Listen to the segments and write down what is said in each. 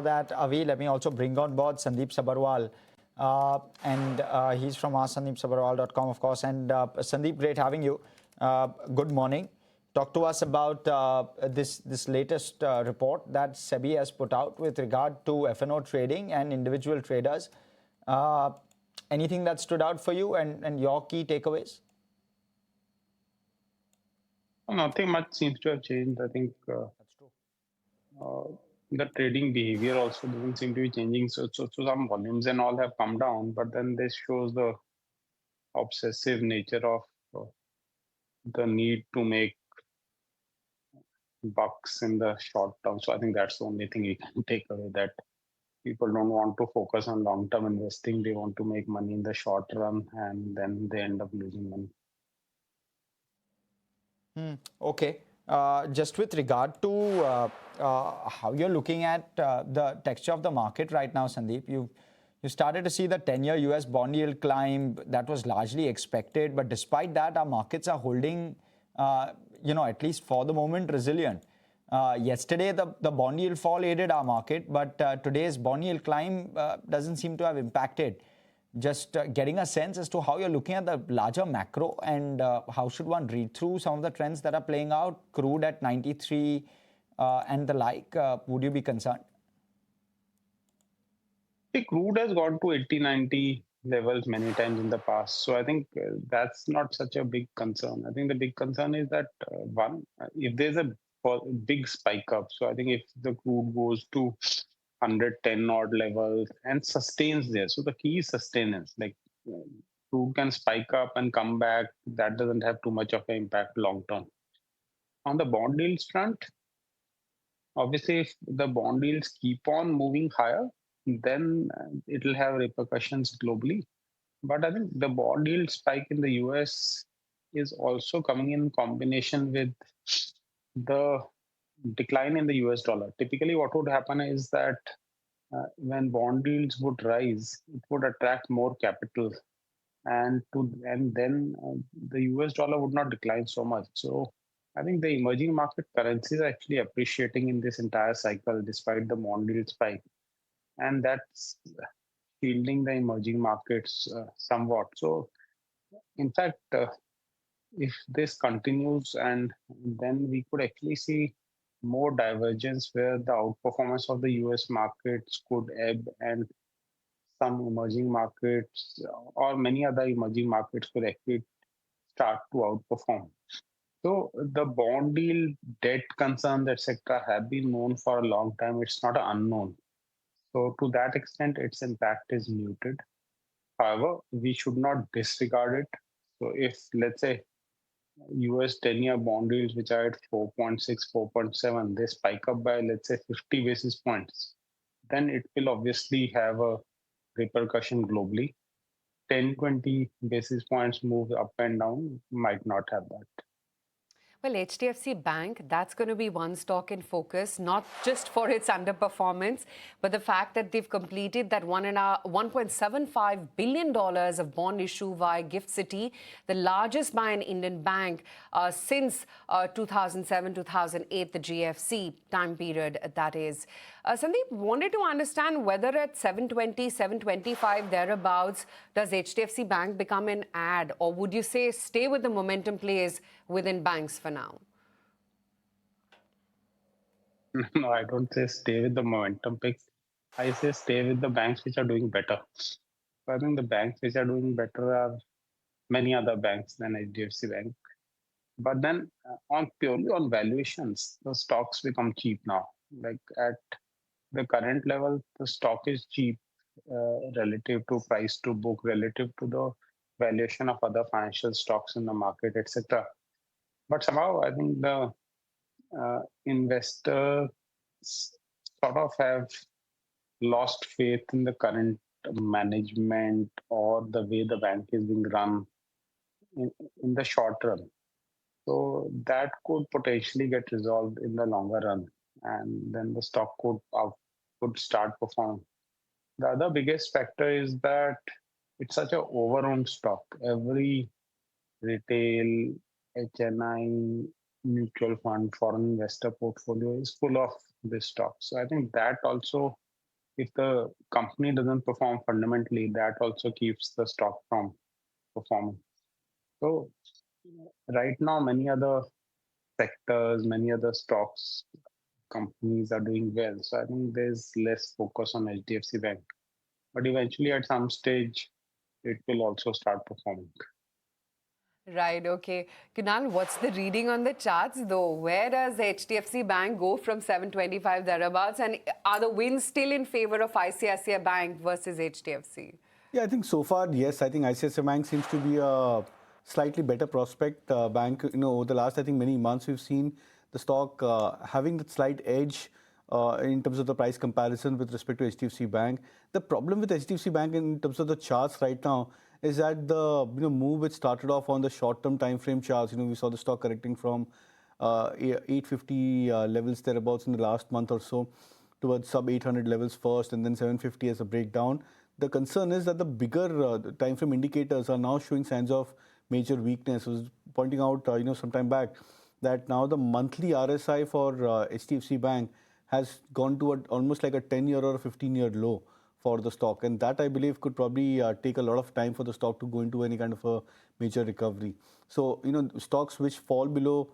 that, Avi, let me also bring on board Sandip Sabharwal. And he's from sandipsabharwal.com, of course. And Sandip, great having you. Good morning. Talk to us about this latest report that SEBI has put out with regard to FNO trading and individual traders. Anything that stood out for you and your key takeaways? Nothing much seems to have changed. I think That's true. the trading behavior also doesn't seem to be changing. So some volumes and all have come down, but then this shows the obsessive nature of the need to make bucks in the short term. So I think that's the only thing you can take away, that people don't want to focus on long-term investing. They want to make money in the short run, and then they end up losing money. Okay. Just with regard to how you're looking at the texture of the market right now, Sandeep, you started to see the 10-year US bond yield climb. That was largely expected, but despite that, our markets are holding, at least for the moment, resilient. Yesterday, the bond yield fall aided our market, but today's bond yield climb doesn't seem to have impacted. Just getting a sense as to how you're looking at the larger macro and how should one read through some of the trends that are playing out, crude at 93 and the like. Would you be concerned? The crude has gone to 80, 90 levels many times in the past. So I think that's not such a big concern. I think the big concern is that if there's a big spike up, so I think if the crude goes to 110 odd levels and sustains there. So the key is sustenance. Like crude can spike up and come back. That doesn't have too much of an impact long term. On the bond yields front, obviously, if the bond yields keep on moving higher, then it'll have repercussions globally. But I think the bond yield spike in the US is also coming in combination with the decline in the US dollar. Typically, what would happen is that when bond yields would rise, it would attract more capital, and then the US dollar would not decline so much. So I think the emerging market currencies are actually appreciating in this entire cycle despite the bond yield spike, and that's shielding the emerging markets somewhat. So in fact, if this continues, and then we could actually see more divergence where the outperformance of the US markets could ebb, and some emerging markets or many other emerging markets could actually start to outperform. So the bond yield, debt concerns, etc., have been known for a long time. It's not an unknown. So to that extent, its impact is muted. However, we should not disregard it. So if, let's say, US 10-year bond yields, which are at 4.6, 4.7, they spike up by, let's say, 50 basis points, then it will obviously have a repercussion globally. 10, 20 basis points move up and down might not have that. Well, HDFC Bank, that's going to be one stock in focus, not just for its underperformance, but the fact that they've completed that $1.75 billion of bond issue via Gift City, the largest by an Indian bank since 2007, 2008, the GFC time period, that is. Sandeep, wanted to understand whether at 720, 725 thereabouts, does HDFC Bank become an ad, or would you say stay with the momentum plays within banks for now? No, I don't say stay with the momentum picks. I say stay with the banks which are doing better. So I think the banks which are doing better are many other banks than HDFC Bank. But then on purely on valuations, the stocks become cheap now. Like at the current level, the stock is cheap relative to price to book, relative to the valuation of other financial stocks in the market, etc. But somehow I think the investors sort of have lost faith in the current management or the way the bank is being run in the short run. So that could potentially get resolved in the longer run, and then the stock could start performing. The other biggest factor is that it's such a overowned stock. Every retail, HNI, mutual fund, foreign investor portfolio is full of this stock. So I think that also if the company doesn't perform fundamentally, that also keeps the stock from performing. So right now, many other sectors, many other stocks, companies are doing well. So I think there's less focus on HDFC Bank. But eventually, at some stage, it will also start performing. Right, okay. Kunal, what's the reading on the charts though? Where does HDFC Bank go from 725 thereabouts? And are the wins still in favor of ICICI Bank versus HDFC? Yeah, I think so far, yes. I think ICICI Bank seems to be a slightly better prospect bank. Over the last, I think, many months, we've seen the stock having that slight edge in terms of the price comparison with respect to HDFC Bank. The problem with HDFC Bank in terms of the charts right now is that the move which started off on the short-term time frame charts. We saw the stock correcting from 850 levels thereabouts in the last month or so towards sub 800 levels first, and then 750 as a breakdown. The concern is that the bigger time frame indicators are now showing signs of major weakness. I was pointing out, some time back that now the monthly RSI for HDFC Bank has gone to almost like a 10-year or a 15-year low for the stock, and that I believe could probably take a lot of time for the stock to go into any kind of a major recovery. So, stocks which fall below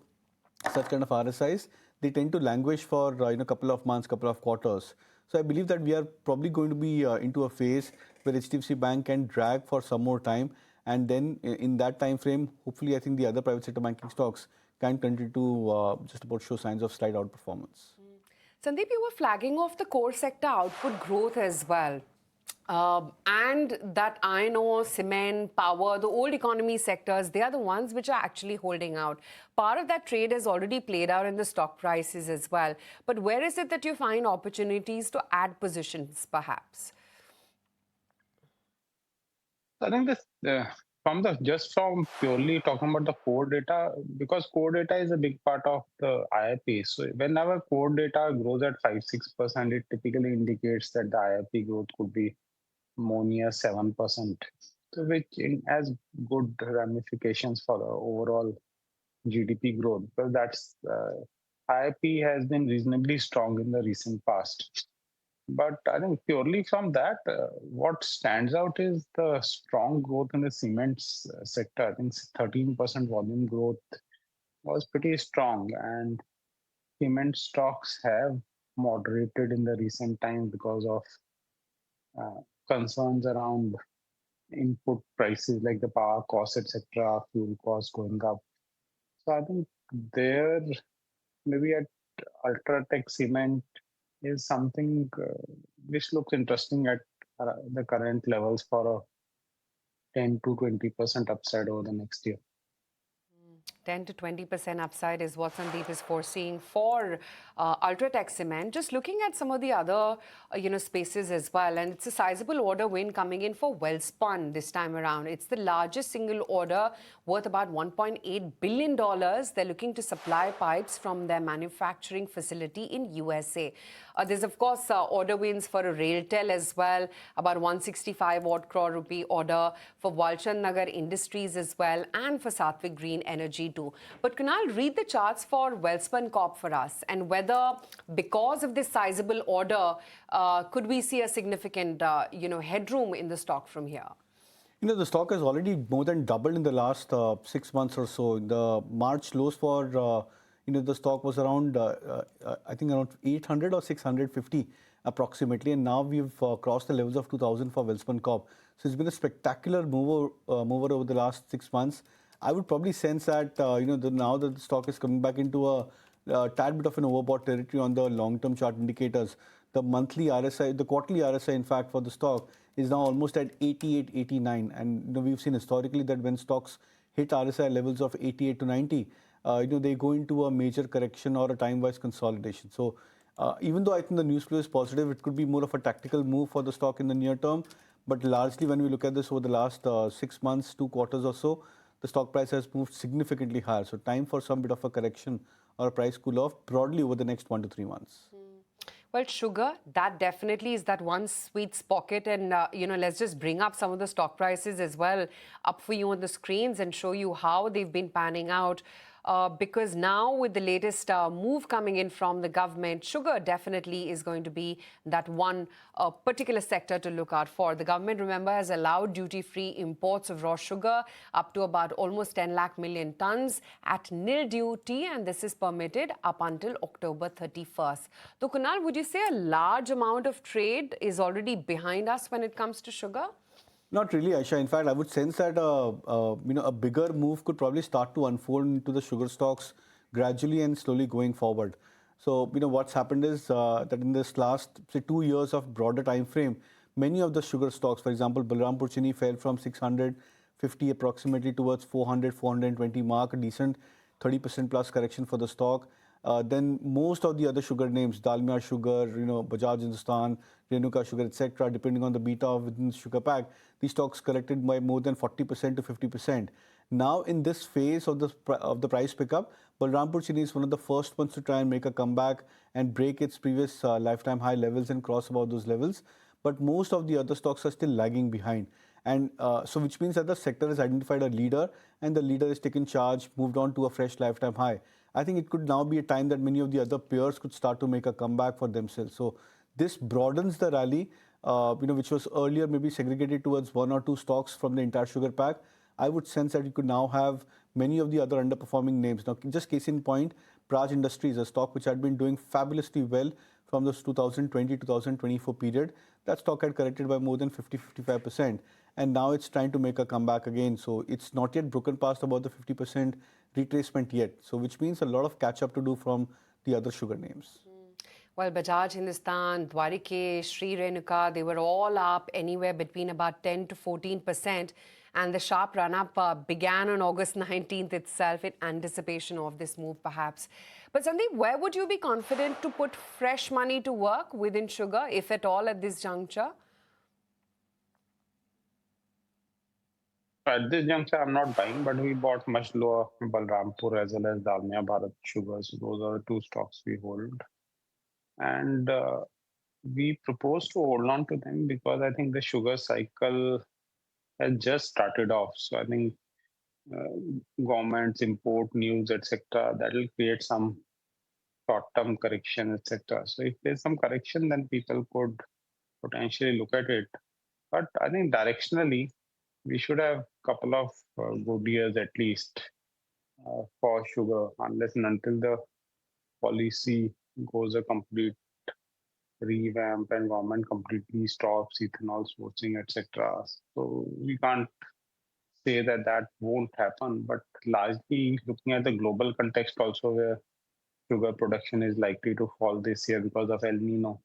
such kind of RSIs, they tend to languish for a couple of months, couple of quarters. So I believe that we are probably going to be into a phase where HDFC Bank can drag for some more time, and then in that time frame, hopefully, I think the other private sector banking stocks can continue to just about show signs of slight outperformance. Sandeep, you were flagging off the core sector output growth as well. And that iron ore, cement, power, the old economy sectors, they are the ones which are actually holding out. Part of that trade has already played out in the stock prices as well. But where is it that you find opportunities to add positions, perhaps? I think this from purely talking about the core data, because core data is a big part of the IIP. So whenever core data grows at 5-6%, it typically indicates that the IIP growth could be more near 7%, so which has good ramifications for the overall GDP growth, because that's IIP has been reasonably strong in the recent past. But I think purely from that, what stands out is the strong growth in the cements sector. I think 13% volume growth was pretty strong, and cement stocks have moderated in the recent times because of concerns around input prices like the power costs, etc., fuel costs going up. So I think there, maybe at Ultratech Cement is something which looks interesting at the current levels for a 10 to 20% upside over the next year. 10 to 20% upside is what Sandeep is foreseeing for Ultratech Cement. Just looking at some of the other, spaces as well, and it's a sizable order win coming in for Welspun this time around. It's the largest single order worth about $1.8 billion. They're looking to supply pipes from their manufacturing facility in USA. There's, of course, order wins for a Railtel as well, about 165 odd crore rupee order for Walchand Nagar Industries as well, and for Satvik Green Energy too. But Kunal, read the charts for Welspun Corp for us, and whether because of this sizable order, could we see a significant, headroom in the stock from here? The stock has already more than doubled in the last 6 months or so. The March lows for the stock was around, I think around 800 or 650 approximately, and now we've crossed the levels of 2000 for Welspun Corp. So it's been a spectacular mover over the last 6 months. I would probably sense that now that the stock is coming back into a tad bit of an overbought territory on the long-term chart indicators. The monthly RSI, the quarterly RSI, in fact, for the stock is now almost at 88, 89, and we've seen historically that when stocks hit RSI levels of 88 to 90. They go into a major correction or a time-wise consolidation. So even though I think the news flow is positive, it could be more of a tactical move for the stock in the near term. But largely, when we look at this over the last 6 months, 2 quarters or so, the stock price has moved significantly higher. So time for some bit of a correction or a price cool-off broadly over the next 1 to 3 months. Well, sugar, that definitely is that one sweet pocket. And, let's just bring up some of the stock prices as well up for you on the screens and show you how they've been panning out. because now with the latest move coming in from the government, sugar definitely is going to be that one particular sector to look out for. The government, remember, has allowed duty-free imports of raw sugar up to about almost 10 lakh million tons at nil duty, and this is permitted up until October 31st. So, Kunal, would you say a large amount of trade is already behind us when it comes to sugar? Not really, Aisha. In fact, I would sense that a bigger move could probably start to unfold into the sugar stocks gradually and slowly going forward. So, what's happened is that in this last, say, 2 years of broader time frame, many of the sugar stocks, for example, Balrampur Chini fell from 650 approximately towards 400, 420 mark, a decent 30% plus correction for the stock. Then most of the other sugar names, Dalmia Sugar, Bajaj Hindustan, Renuka Sugar, etc., depending on the beta within the sugar pack, these stocks corrected by more than 40% to 50%. Now, in this phase of the price pickup, Balrampur Chini is one of the first ones to try and make a comeback and break its previous lifetime high levels and cross about those levels. But most of the other stocks are still lagging behind. And so which means that the sector has identified a leader and the leader has taken charge, moved on to a fresh lifetime high. I think it could now be a time that many of the other peers could start to make a comeback for themselves. So this broadens the rally, which was earlier maybe segregated towards one or two stocks from the entire sugar pack. I would sense that you could now have many of the other underperforming names. Now, just case in point, Praj Industries, a stock which had been doing fabulously well from this 2020-2024 period. That stock had corrected by more than 50-55%. And now it's trying to make a comeback again. So it's not yet broken past about the 50% retracement yet. So which means a lot of catch up to do from the other sugar names. Well, Bajaj Hindustan, Dwarikesh, Sri Renuka, they were all up anywhere between about 10 to 14%. And the sharp run-up began on August 19th itself in anticipation of this move, perhaps. But Sandip, where would you be confident to put fresh money to work within sugar, if at all, at this juncture? At this juncture, I'm not buying, but we bought much lower Balrampur as well as Dalmia Bharat Sugars. Those are the two stocks we hold. And we propose to hold on to them because I think the sugar cycle has just started off. So I think governments, import news, etc., that will create some short-term correction, etc. So if there's some correction, then people could potentially look at it. But I think directionally, we should have a couple of good years at least for sugar, unless and until the policy goes a complete revamp and government completely stops ethanol sourcing, etc. So we can't say that that won't happen, but largely looking at the global context also where sugar production is likely to fall this year because of El Nino,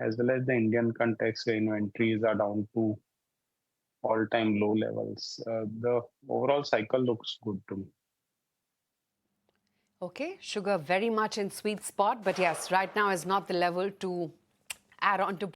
as well as the Indian context where inventories are down to all-time low levels. The overall cycle looks good to me. Okay, sugar very much in sweet spot, but yes, right now is not the level to add on to